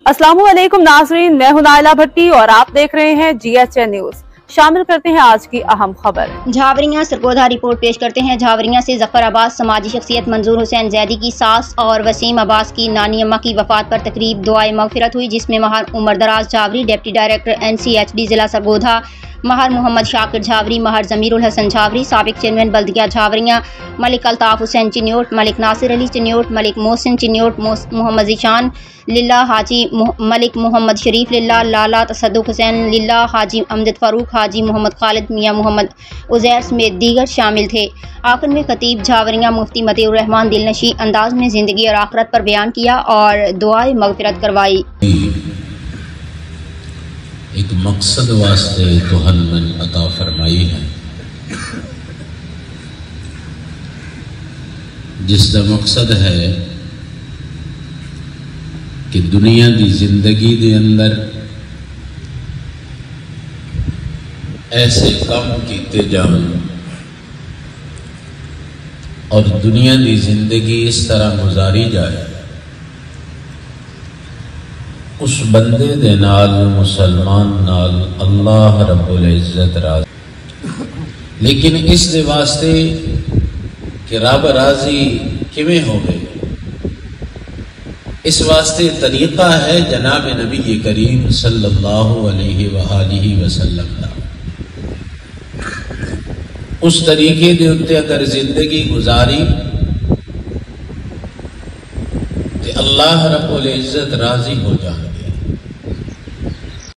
अस्सलामु अलैकुम नाज़रीन, मैं हूं नाइला भट्टी और आप देख रहे हैं GHN न्यूज। शामिल करते हैं आज की अहम खबर। झावरियां सरगोधा रिपोर्ट पेश करते हैं। झावरियां से जफर अब्बास समाजी शख्सियत मंजूर हुसैन जैदी की सास और वसीम अब्बास की नानी अम्मा की वफात पर तकरीब दुआए मगफिरत हुई, जिसमें महर उमर दराज झावरी, डिप्टी डायरेक्टर NCHD जिला सरगोधा, महर मोहम्मद शाकिर झावरी, महर जमीरुल हसन झावरी, साबिक चेयरमैन बल्दिया झावरियां, मलिक अल्ताफ हुसैन चिन्योट, मलिक नासिर अली चिन्योट, मलिक मोहसिन चिन्योट, मोहम्मद ज़ीशान लिल्ला, हाजी मलिक मोहम्मद शरीफ लिल्ला, लाला तसद्दुक हुसैन लिल्ला, हाजी अमजद फारूक, हाजी मोहम्मद खालिद, मियाँ मोहम्मद उज़ैर समेत दीगर शामिल थे। आखिर में खतीब झावरियां मुफ्ती मतीउर रहमान दिलनशी अंदाज में ज़िंदगी और आखिरत पर बयान किया और दुआए मगफिरत करवाई। एक मकसद वास्ते तुहन मन अता फरमाई है, जिसका मकसद है कि दुनिया की जिंदगी के अंदर ऐसे काम किए जान और दुनिया की जिंदगी इस तरह गुजारी जाए उस बंदे दे नाल मुसलमान नाल अल्लाह रब्बुल इज्जत राज़ी। लेकिन इस दे वास्ते कि रब राजी किवें होवे, इस वास्ते तरीका है जनाब नबी करीम सल्लल्लाहु अलैहि वआलिहि वसल्लम दा। उस तरीके दे उत्ते अगर जिंदगी गुजारी ते अल्लाह रब्बुल इज्जत राजी हो जाए।